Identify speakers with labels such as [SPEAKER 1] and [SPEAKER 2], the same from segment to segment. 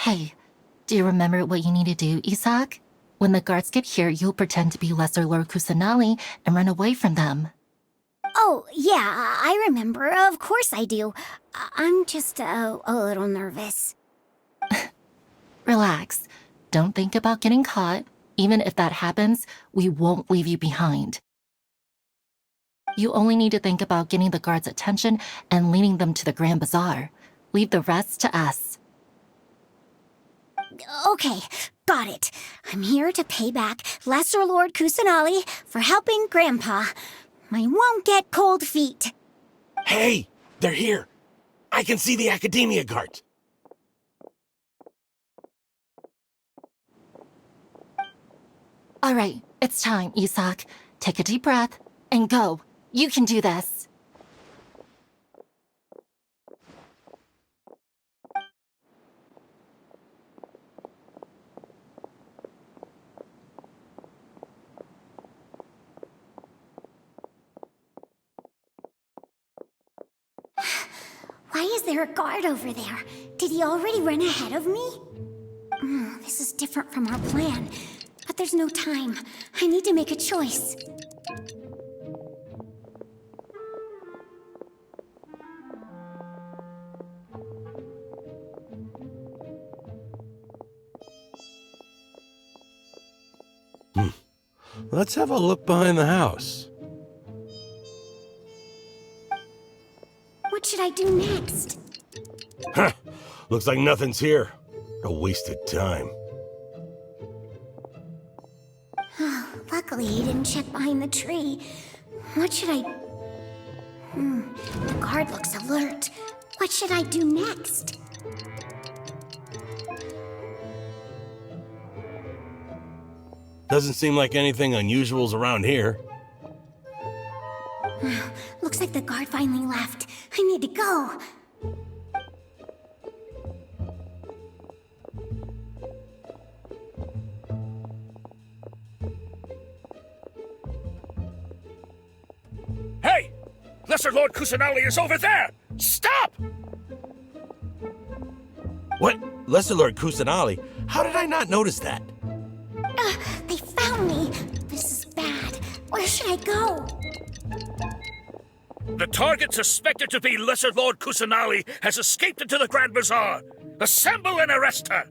[SPEAKER 1] Hey, do you remember what you need to do, Isak? When the guards get here, you'll pretend to be Lesser Lord Kusanali and run away from them.
[SPEAKER 2] Oh, yeah, I remember. Of course I do. I'm just a little nervous.
[SPEAKER 1] Relax. Don't think about getting caught. Even if that happens, we won't leave you behind. You only need to think about getting the guards' attention and leading them to the Grand Bazaar. Leave the rest to us.
[SPEAKER 2] Okay, got it. I'm here to pay back Lesser Lord Kusanali for helping Grandpa. I won't get cold feet.
[SPEAKER 3] Hey, they're here. I can see the Academia guards.
[SPEAKER 1] All right, it's time, Isak. Take a deep breath and go. You can do this.
[SPEAKER 2] Why is there a guard over there? Did he already run ahead of me? This is different from our plan. But there's no time. I need to make a choice.
[SPEAKER 3] Let's have a look behind the house.
[SPEAKER 2] What should I do next?
[SPEAKER 3] Huh. Looks like nothing's here. A wasted time.
[SPEAKER 2] Luckily, he didn't check behind the tree. What should I... The guard looks alert. What should I do next?
[SPEAKER 3] Doesn't seem like anything unusual's around here.
[SPEAKER 2] Looks like the guard finally left. I need to go.
[SPEAKER 4] Hey! Lesser Lord Kusanali is over there! Stop!
[SPEAKER 3] What? Lesser Lord Kusanali? How did I not notice that?
[SPEAKER 2] They found me. This is bad. Where should I go?
[SPEAKER 4] The target suspected to be Lesser Lord Kusanali has escaped into the Grand Bazaar. Assemble and arrest her!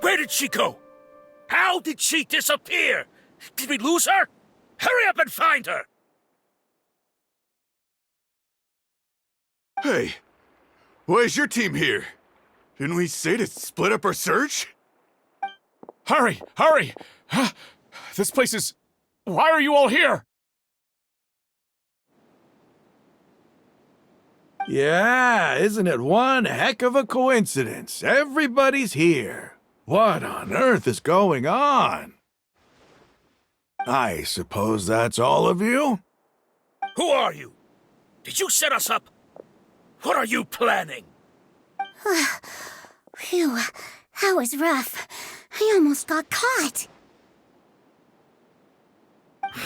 [SPEAKER 4] Where did she go? How did she disappear? Did we lose her? Hurry up and find her!
[SPEAKER 5] Hey, why is your team here? Didn't we say to split up our search?
[SPEAKER 6] Hurry! Hurry! This place is... Why are you all here?
[SPEAKER 5] Yeah, isn't it one heck of a coincidence? Everybody's here. What on earth is going on? I suppose that's all of you?
[SPEAKER 4] Who are you? Did you set us up? What are you planning?
[SPEAKER 2] Phew, that was rough. I almost got caught.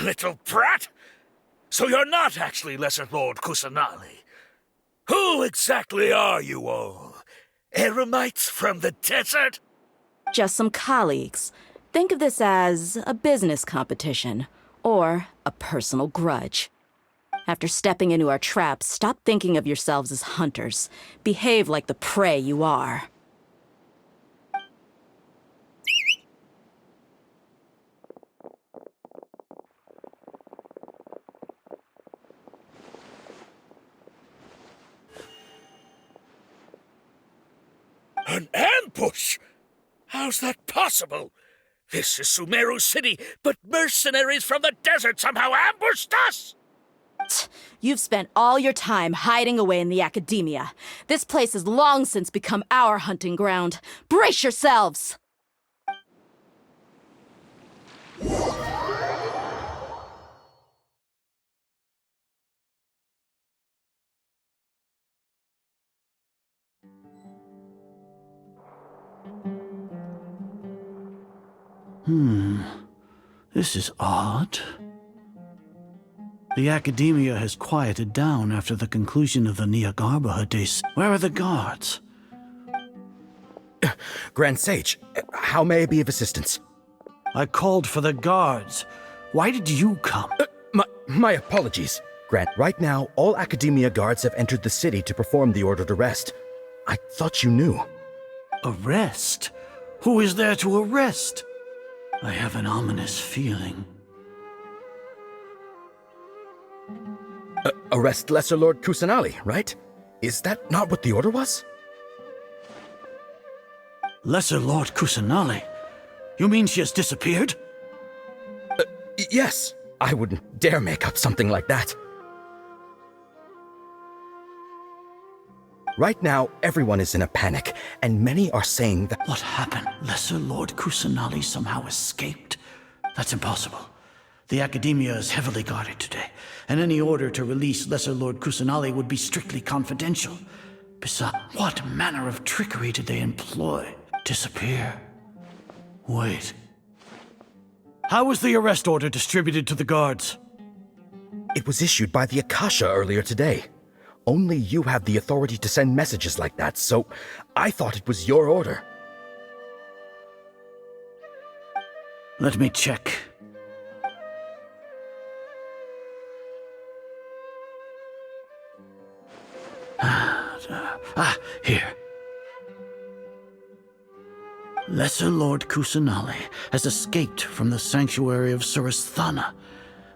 [SPEAKER 4] Little brat! So you're not actually Lesser Lord Kusanali. Who exactly are you all? Eremites from the desert?
[SPEAKER 7] Just some colleagues. Think of this as a business competition, or a personal grudge. After stepping into our traps, stop thinking of yourselves as hunters. Behave like the prey you are.
[SPEAKER 4] An ambush? How's that possible? This is Sumeru City, but mercenaries from the desert somehow ambushed us!
[SPEAKER 7] You've spent all your time hiding away in the Academia. This place has long since become our hunting ground. Brace yourselves!
[SPEAKER 8] This is odd. The Academia has quieted down after the conclusion of the Neagarba days. Where are the guards?
[SPEAKER 9] Grand Sage, how may I be of assistance?
[SPEAKER 8] I called for the guards. Why did you come?
[SPEAKER 9] My apologies, Grant. Right now, all Academia guards have entered the city to perform the ordered arrest. I thought you knew.
[SPEAKER 8] Arrest? Who is there to arrest? I have an ominous feeling.
[SPEAKER 9] Arrest Lesser Lord Kusanali, right? Is that not what the order was?
[SPEAKER 8] Lesser Lord Kusanali? You mean she has disappeared?
[SPEAKER 9] Yes. I wouldn't dare make up something like that. Right now, everyone is in a panic, and many are saying that—
[SPEAKER 8] What happened? Lesser Lord Kusanali somehow escaped? That's impossible. The Academia is heavily guarded today, and any order to release Lesser Lord Kusanali would be strictly confidential. Besides, what manner of trickery did they employ? Disappear? Wait. How was the arrest order distributed to the guards?
[SPEAKER 9] it was issued by the Akasha earlier today. Only you have the authority to send messages like that, so I thought it was your order.
[SPEAKER 8] Let me check. Here. Lesser Lord Kusanali has escaped from the sanctuary of Surasthana.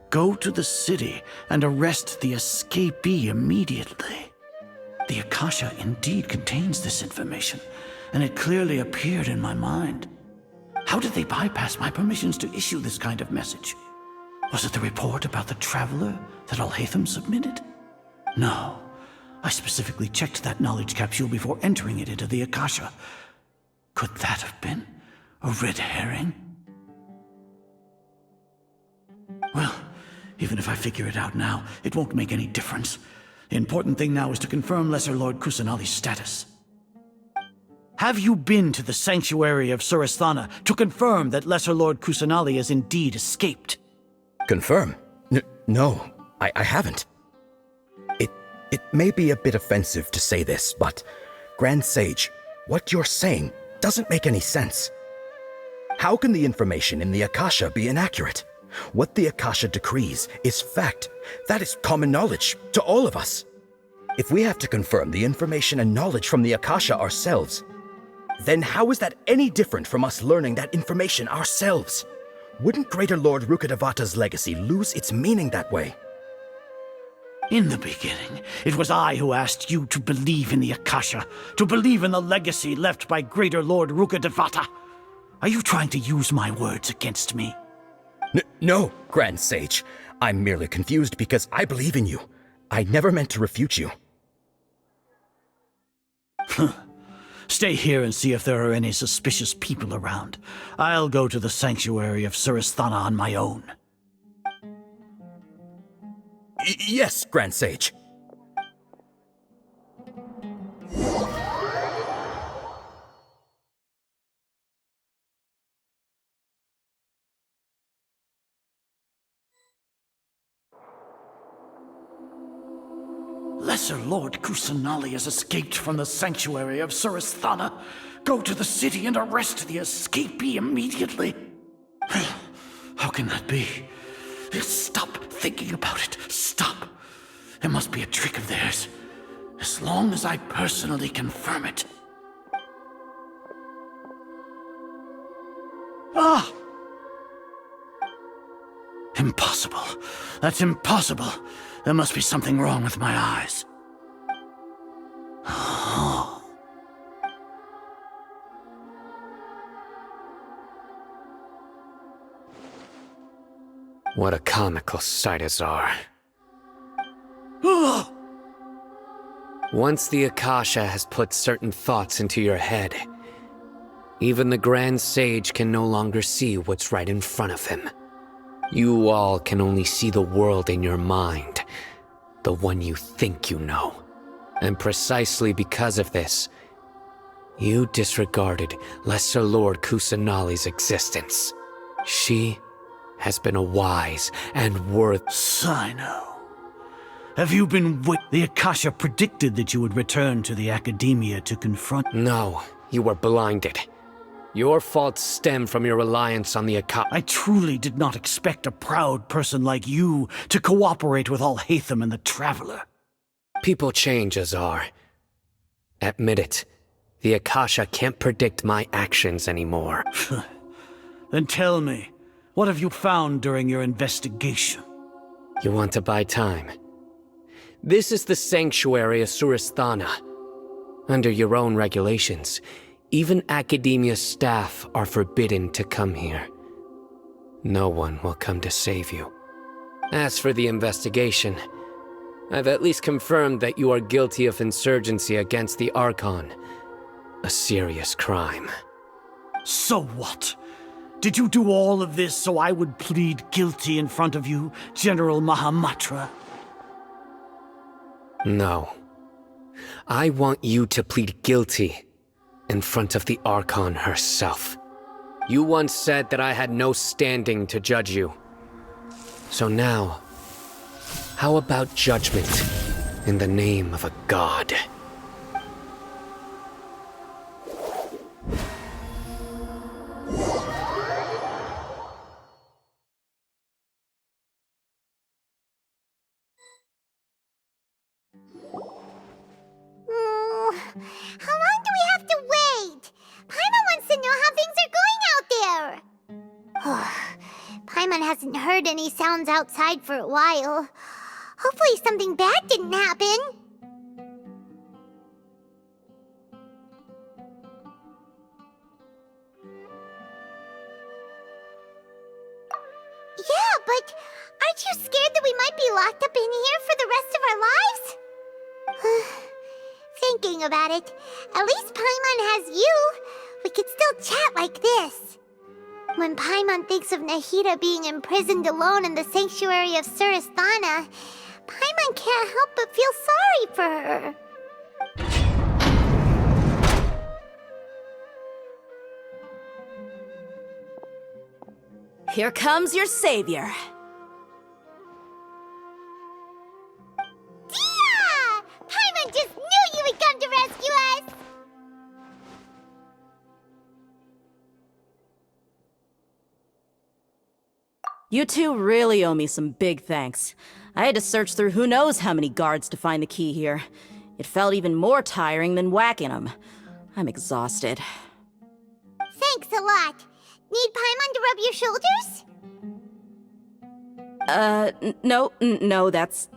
[SPEAKER 8] Go to the city and arrest the escapee immediately. The Akasha indeed contains this information, and it clearly appeared in my mind. How did they bypass my permissions to issue this kind of message? Was it the report about the traveler that Alhaitham submitted? No. I specifically checked that knowledge capsule before entering it into the Akasha. Could that have been a red herring? Well, even if I figure it out now, it won't make any difference. The important thing now is to confirm Lesser Lord Kusanali's status. Have you been to the sanctuary of Surasthana to confirm that Lesser Lord Kusanali has indeed escaped?
[SPEAKER 9] Confirm? No, I haven't. It may be a bit offensive to say this, but Grand Sage, what you're saying doesn't make any sense. How can the information in the Akasha be inaccurate? What the Akasha decrees is fact. That is common knowledge to all of us. If we have to confirm the information and knowledge from the Akasha ourselves, then how is that any different from us learning that information ourselves? Wouldn't Greater Lord Rukkhadevata's legacy lose its meaning that way?
[SPEAKER 8] In the beginning, it was I who asked you to believe in the Akasha, to believe in the legacy left by Greater Lord Rukkhadevata. Are you trying to use my words against me?
[SPEAKER 9] No, Grand Sage. I'm merely confused because I believe in you. I never meant to refute you.
[SPEAKER 8] Stay here and see if there are any suspicious people around. I'll go to the sanctuary of Surasthana on my own.
[SPEAKER 9] Yes, Grand Sage.
[SPEAKER 8] Lesser Lord Kusanali has escaped from the sanctuary of Surasthana. Go to the city and arrest the escapee immediately. How can that be? Stop thinking about it. Stop. It must be a trick of theirs. As long as I personally confirm it. Ah! Impossible. That's impossible. There must be something wrong with my eyes.
[SPEAKER 10] What a comical sight, Azar. Once the Akasha has put certain thoughts into your head, even the Grand Sage can no longer see what's right in front of him. You all can only see the world in your mind, the one you think you know. And precisely because of this, you disregarded Lesser Lord Kusanali's existence. She has been a wise and worth.
[SPEAKER 8] Sino. Have you been The Akasha predicted that you would return to the Academia to confront...
[SPEAKER 10] No, you were blinded. Your faults stem from your reliance on the Akasha.
[SPEAKER 8] I truly did not expect a proud person like you to cooperate with Alhaitham and the Traveler.
[SPEAKER 10] People change, Azar. Admit it. The Akasha can't predict my actions anymore.
[SPEAKER 8] Then tell me, what have you found during your investigation?
[SPEAKER 10] You want to buy time? This is the sanctuary of Surasthana. Under your own regulations, even Academia staff are forbidden to come here. No one will come to save you. As for the investigation, I've at least confirmed that you are guilty of insurgency against the Archon. A serious crime.
[SPEAKER 8] So what? Did you do all of this so I would plead guilty in front of you, General Mahamatra?
[SPEAKER 10] No. I want you to plead guilty in front of the Archon herself. You once said that I had no standing to judge you. So now, how about judgment in the name of a god?
[SPEAKER 2] How long do we have to wait? Paimon wants to know how things are going out there. Paimon hasn't heard any sounds outside for a while. Hopefully something bad didn't happen. Yeah, but aren't you scared that we might be locked up in here for the rest of our lives? Thinking about it, at least Paimon has you. We could still chat like this. When Paimon thinks of Nahida being imprisoned alone in the sanctuary of Surasthana, Paimon can't help but feel sorry for her.
[SPEAKER 7] Here comes your savior.
[SPEAKER 2] Dia! Paimon just knew you would come to rescue us!
[SPEAKER 7] You two really owe me some big thanks. I had to search through who knows how many guards to find the key here. It felt even more tiring than whacking them. I'm exhausted.
[SPEAKER 2] Thanks a lot. Need Paimon to rub your shoulders?
[SPEAKER 7] No, that's,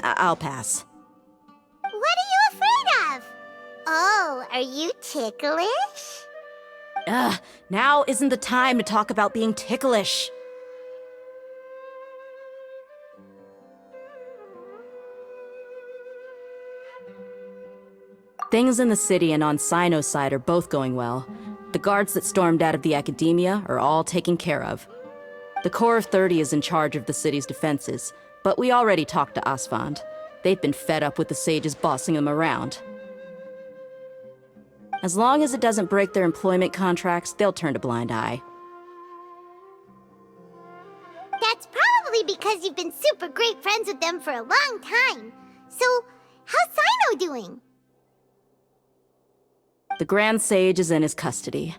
[SPEAKER 7] I'll pass.
[SPEAKER 2] What are you afraid of? Oh, are you ticklish?
[SPEAKER 7] Now isn't the time to talk about being ticklish. Things in the city and on Sino's side are both going well. The guards that stormed out of the Academia are all taken care of. The Corps of 30 is in charge of the city's defenses, but we already talked to Asfand. They've been fed up with the sages bossing them around. As long as it doesn't break their employment contracts, they'll turn a blind eye.
[SPEAKER 2] That's probably because you've been super great friends with them for a long time. So, how's Sino doing?
[SPEAKER 7] The Grand Sage is in his custody.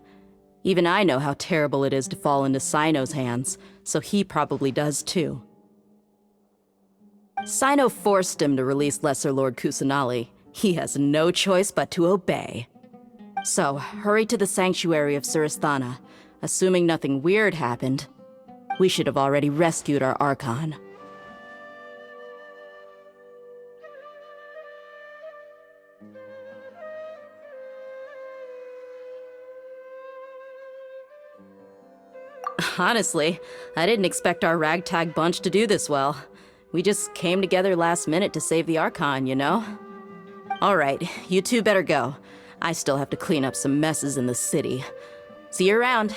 [SPEAKER 7] Even I know how terrible it is to fall into Sino's hands, so he probably does too. Sino forced him to release Lesser Lord Kusanali. He has no choice but to obey. So, hurry to the sanctuary of Surasthana. Assuming nothing weird happened, we should have already rescued our Archon. Honestly, I didn't expect our ragtag bunch to do this well. We just came together last minute to save the Archon, you know? Alright, you two better go. I still have to clean up some messes in the city. See you around.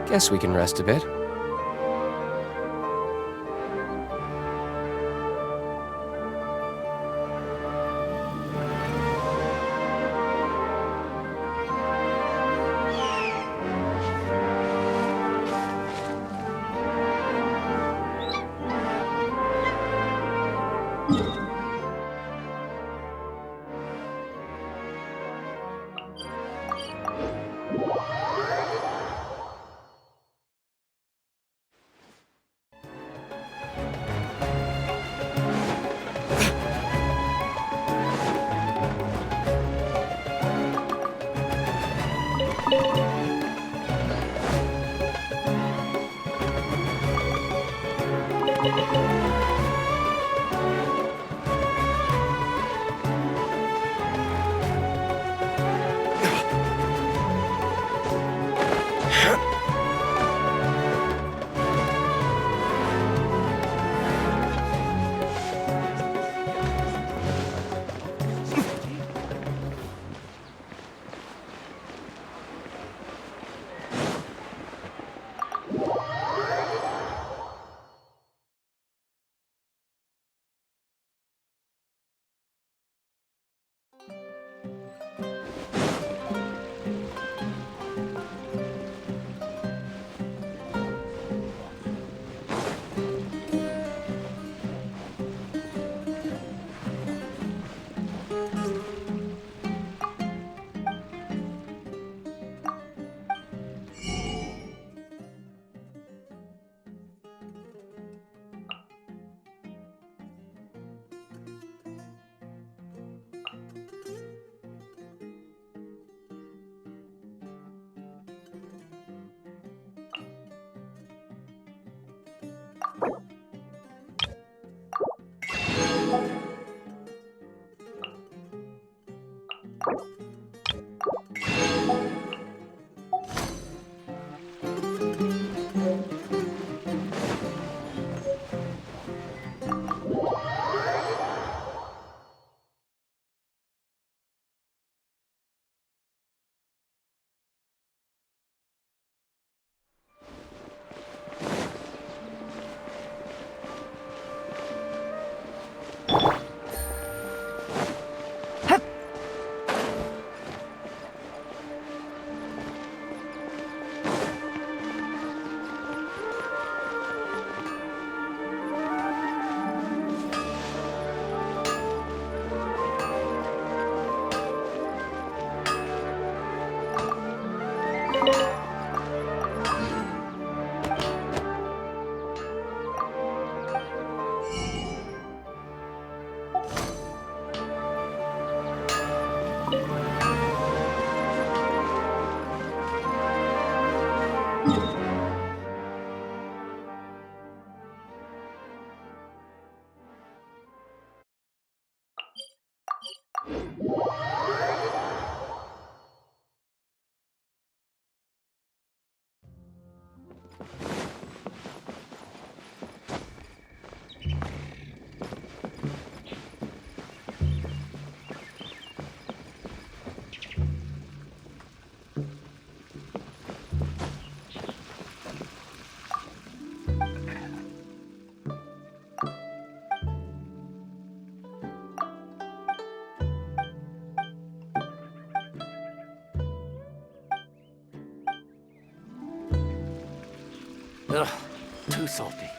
[SPEAKER 11] Guess we can rest a bit.
[SPEAKER 10] Ugh, too salty.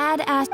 [SPEAKER 11] Dad asked...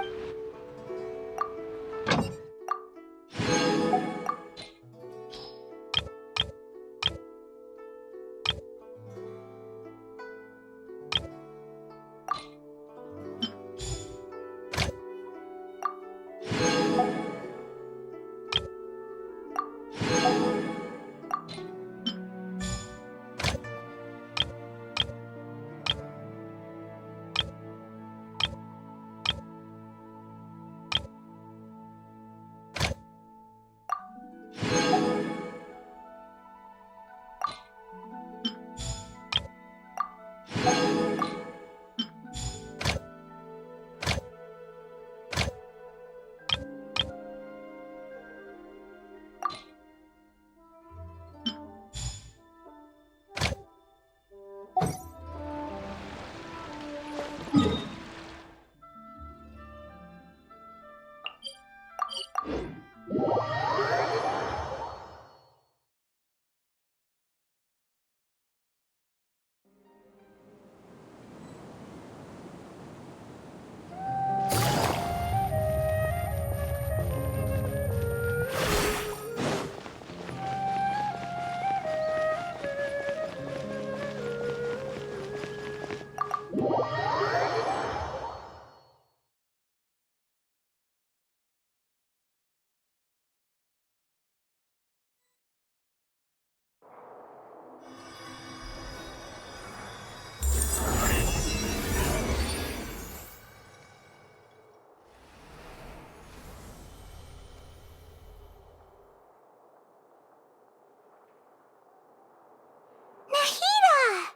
[SPEAKER 2] Nahida!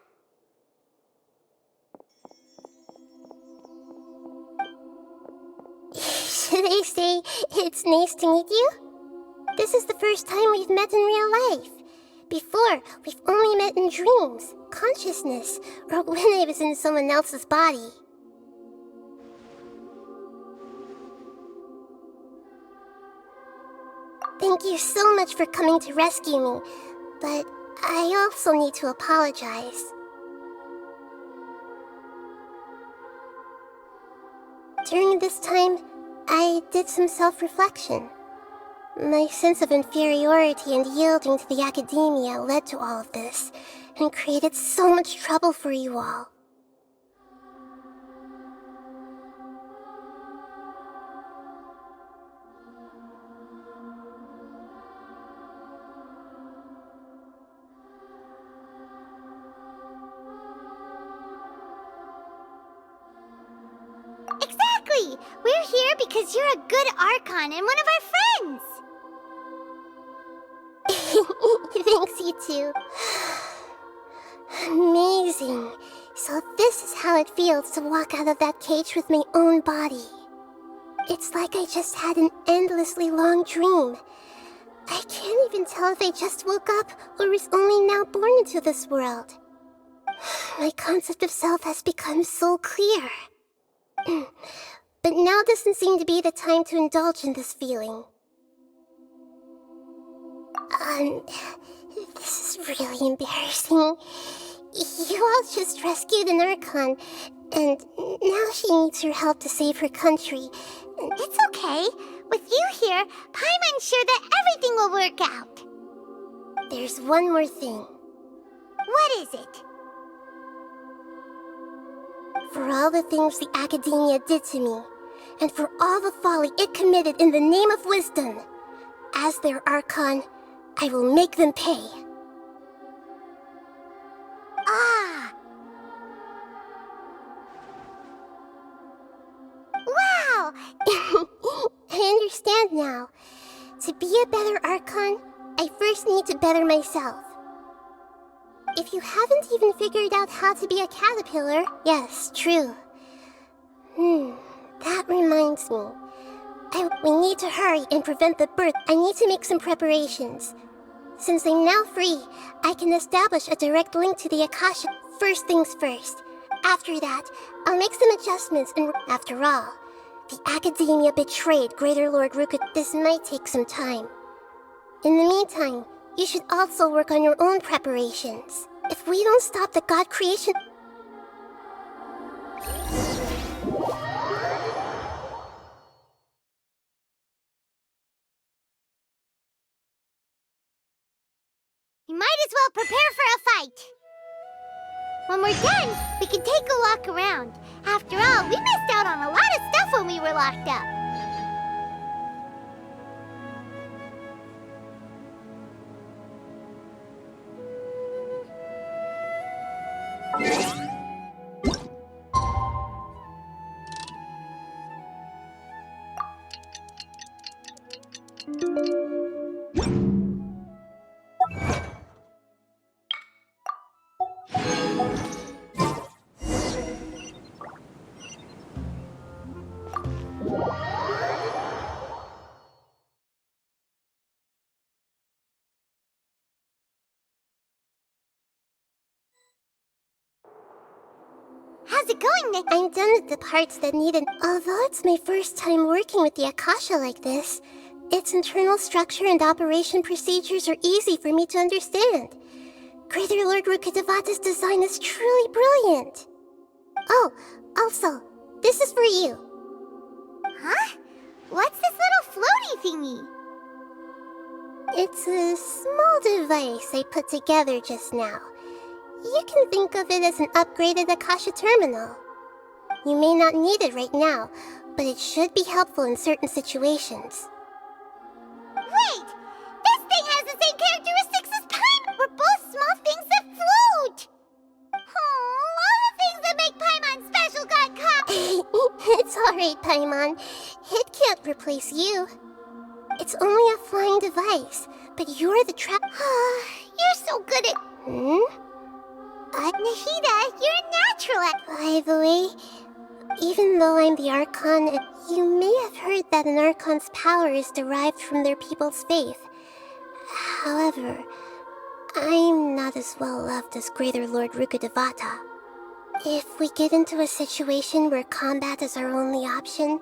[SPEAKER 2] Should I say it's nice to meet you? This is the first time we've met in real life. Before, we've only met in dreams, consciousness, or when I was in someone else's body. Thank you so much for coming to rescue me, but I also need to apologize. During this time, I did some self-reflection. My sense of inferiority and yielding to the academia led to all of this, and created so much trouble for you all. Exactly! We're here because you're a good Archon and one of our friends! Thanks, you two. Amazing. So this is how it feels to walk out of that cage with my own body. It's like I just had an endlessly long dream. I can't even tell if I just woke up or was only now born into this world. My concept of self has become so clear. But now doesn't seem to be the time to indulge in this feeling. This is really embarrassing. You all just rescued an Archon, and now she needs your help to save her country. It's okay. With you here, Paimon's sure that everything will work out. There's one more thing. What is it? For all the things the Academia did to me, and for all the folly it committed in the name of wisdom, as their Archon, I will make them pay. Ah! Wow! I understand now. To be a better Archon, I first need to better myself. If you haven't even figured out how to be a caterpillar, yes, true. That reminds me. We need to hurry and prevent the birth. I need to make some preparations. Since I'm now free, I can establish a direct link to the Akasha. First things first. After that, I'll make some adjustments and after all, the Academia betrayed Greater Lord Rukut. This might take some time. In the meantime, you should also work on your own preparations. If we don't stop the god creation... I'll prepare for a fight. When we're done, we can take a walk around. After all, we missed out on a lot of stuff when we were locked up. How's it going, Nick? I'm done with the parts that needed. Although it's my first time working with the Akasha like this, its internal structure and operation procedures are easy for me to understand. Greater Lord Rukkhadevata's design is truly brilliant. Oh, also, this is for you. Huh? What's this little floaty thingy? It's a small device I put together just now. You can think of it as an upgraded Akasha terminal. You may not need it right now, but it should be helpful in certain situations. Wait! This thing has the same characteristics as Paimon! We're both small things that float! Oh, all the things that make Paimon special got caught! It's alright, Paimon. It can't replace you. It's only a flying device, but you're the You're so good at... Nahida, you're a natural at... By the way, even though I'm the Archon, you may have heard that an Archon's power is derived from their people's faith. However, I'm not as well loved as Greater Lord Rukkhadevata. If we get into a situation where combat is our only option,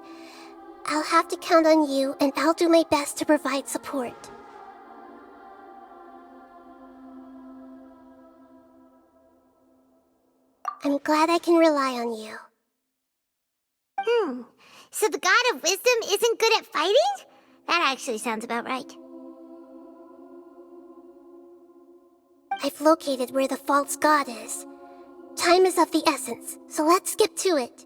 [SPEAKER 2] I'll have to count on you, and I'll do my best to provide support. I'm glad I can rely on you. So the God of Wisdom isn't good at fighting? That actually sounds about right. I've located where the false god is. Time is of the essence, so let's skip to it.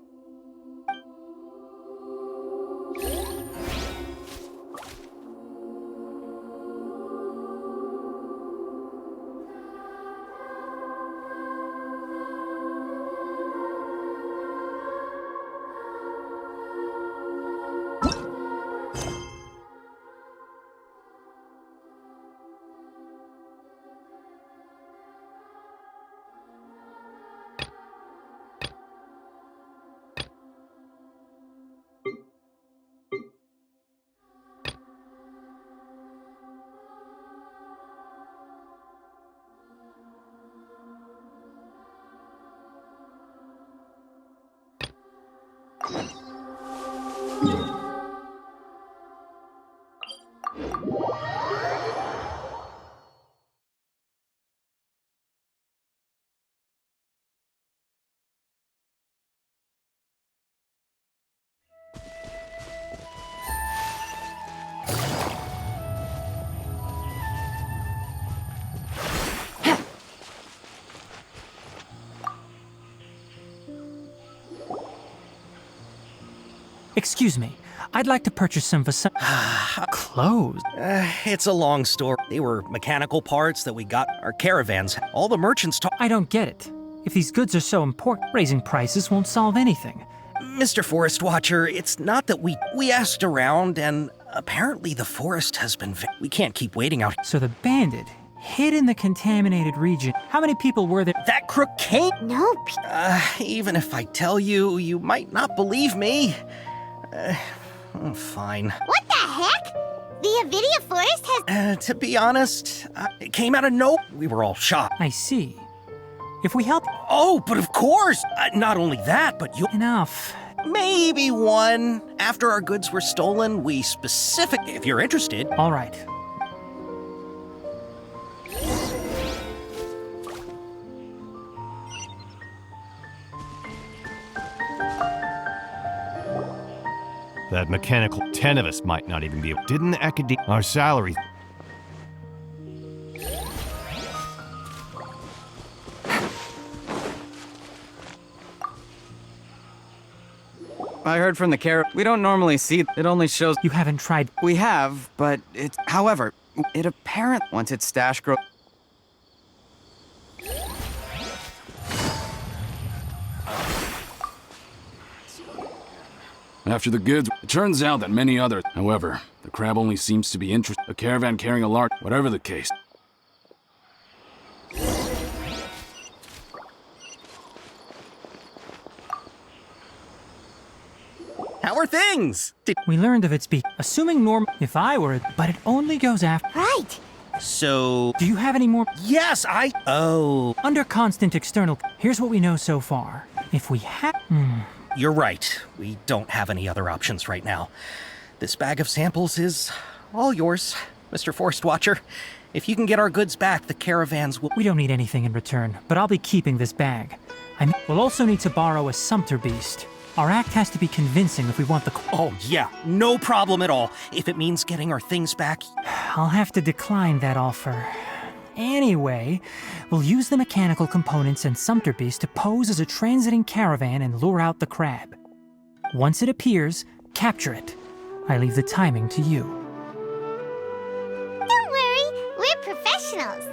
[SPEAKER 11] Excuse me, I'd like to purchase some clothes.
[SPEAKER 12] It's a long story. They were mechanical parts that we got our caravans. All the merchants
[SPEAKER 11] I don't get it. If these goods are so important, raising prices won't solve anything.
[SPEAKER 12] Mr. Forest Watcher, it's not that we asked around, and apparently the forest has been we can't keep waiting out.
[SPEAKER 11] So the bandit hid in the contaminated region. How many people were there?
[SPEAKER 12] That crook came?
[SPEAKER 2] Nope.
[SPEAKER 12] Even if I tell you, you might not believe me. Fine.
[SPEAKER 2] What the heck? The Avidia Forest has...
[SPEAKER 12] To be honest, it came out of nowhere. We were all shocked.
[SPEAKER 11] I see. If we help...
[SPEAKER 12] Oh, but of course! Not only that, but you...
[SPEAKER 11] Enough.
[SPEAKER 12] Maybe one. After our goods were stolen, we if you're interested.
[SPEAKER 11] All right.
[SPEAKER 13] That mechanical 10 of us might not even be able. Didn't the our salary.
[SPEAKER 14] I heard from the care. We don't normally see. It only shows.
[SPEAKER 11] You haven't tried.
[SPEAKER 14] We have, but it. However, it apparent once its stash grows.
[SPEAKER 15] After the goods, it turns out that many others. However, the crab only seems to be interested. A caravan carrying a large. Whatever the case.
[SPEAKER 12] How are things?
[SPEAKER 11] We learned of its assuming norm. If I were it, but it only goes after.
[SPEAKER 2] Right.
[SPEAKER 12] So...
[SPEAKER 11] Do you have any more?
[SPEAKER 12] Yes, Oh.
[SPEAKER 11] Under constant external. Here's what we know so far. If we have.
[SPEAKER 12] You're right. We don't have any other options right now. This bag of samples is all yours, Mr. Forest Watcher. If you can get our goods back, the caravans will...
[SPEAKER 11] We don't need anything in return, but I'll be keeping this bag. We'll also need to borrow a sumpter beast. Our act has to be convincing if we want the...
[SPEAKER 12] Oh, yeah. No problem at all. If it means getting our things back...
[SPEAKER 11] I'll have to decline that offer. Anyway, we'll use the mechanical components and sumpter beast to pose as a transiting caravan and lure out the crab. Once it appears, capture it. I leave the timing to you.
[SPEAKER 2] Don't worry, we're professionals.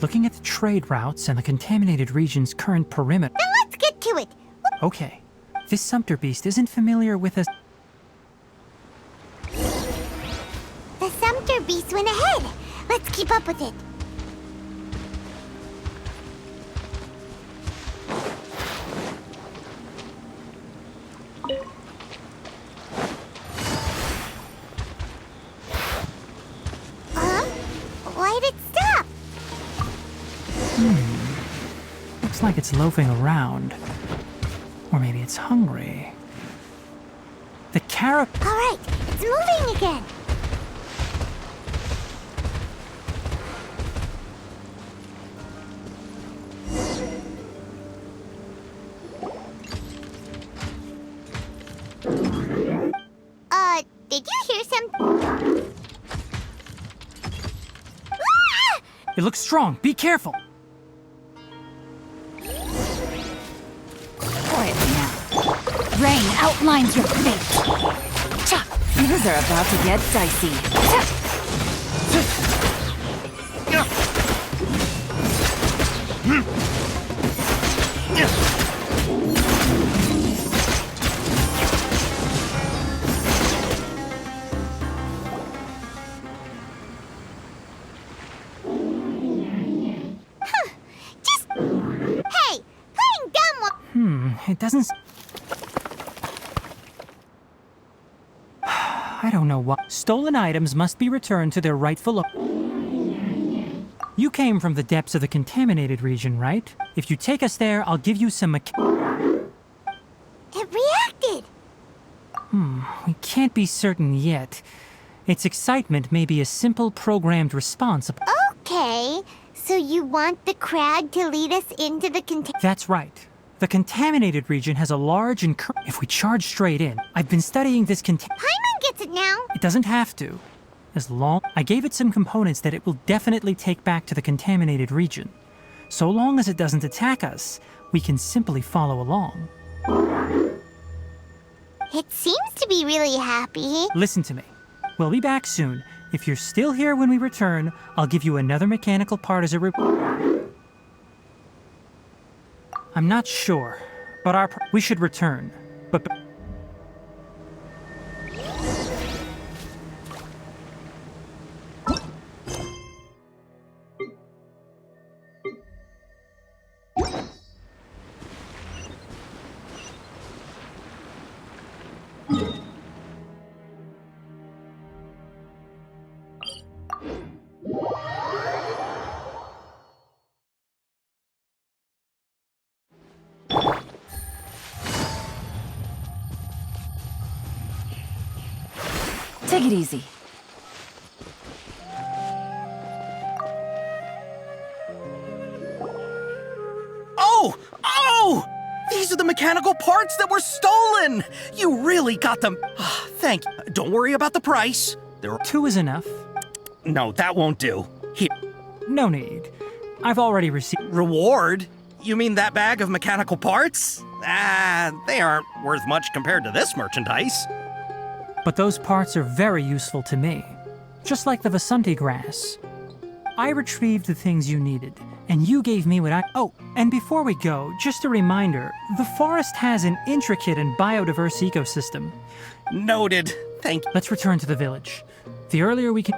[SPEAKER 11] Looking at the trade routes and the contaminated region's current perimeter...
[SPEAKER 2] Then let's get to it.
[SPEAKER 11] Okay. This sumpter beast isn't familiar with us.
[SPEAKER 2] The sumpter beast went ahead. Let's keep up with it. Huh? Why'd it stop?
[SPEAKER 11] Looks like it's loafing around. Or maybe it's hungry. The carrot...
[SPEAKER 2] All right, it's moving again. Did you hear some... Ah!
[SPEAKER 11] It looks strong. Be careful.
[SPEAKER 16] Quiet now. Rain outlines your fate. Cha! Things are about to get dicey.
[SPEAKER 2] Hey, playing dumb...
[SPEAKER 11] It doesn't... I I don't know what. Stolen items must be returned to their rightful. You came from the depths of the contaminated region, right? If you take us there, I'll give you some
[SPEAKER 2] It reacted!
[SPEAKER 11] We can't be certain yet. Its excitement may be a simple programmed response.
[SPEAKER 2] Okay, so you want the crag to lead us into the
[SPEAKER 11] That's right. The contaminated region has a large and if we charge straight in, I've been studying this
[SPEAKER 2] Paimon gets it now!
[SPEAKER 11] It doesn't have to. As long I gave it some components that it will definitely take back to the contaminated region. So long as it doesn't attack us, we can simply follow along.
[SPEAKER 2] It seems to be really happy.
[SPEAKER 11] Listen to me. We'll be back soon. If you're still here when we return, I'll give you another mechanical part as a I'm not sure, but we should return. But
[SPEAKER 16] Take it easy.
[SPEAKER 12] Oh! These are the mechanical parts that were stolen! You really got them. Thank you. Don't worry about the price.
[SPEAKER 11] Two is enough.
[SPEAKER 12] No, that won't do. Here.
[SPEAKER 11] No need. I've already received.
[SPEAKER 12] Reward? You mean that bag of mechanical parts? They aren't worth much compared to this merchandise.
[SPEAKER 11] But those parts are very useful to me. Just like the Vasanti grass. I retrieved the things you needed, and you gave me what I— Oh, and before we go, just a reminder, the forest has an intricate and biodiverse ecosystem.
[SPEAKER 12] Noted. Thank you.
[SPEAKER 11] Let's return to the village. The earlier we can—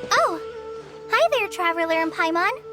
[SPEAKER 2] Oh! Hi there, Traveler and Paimon.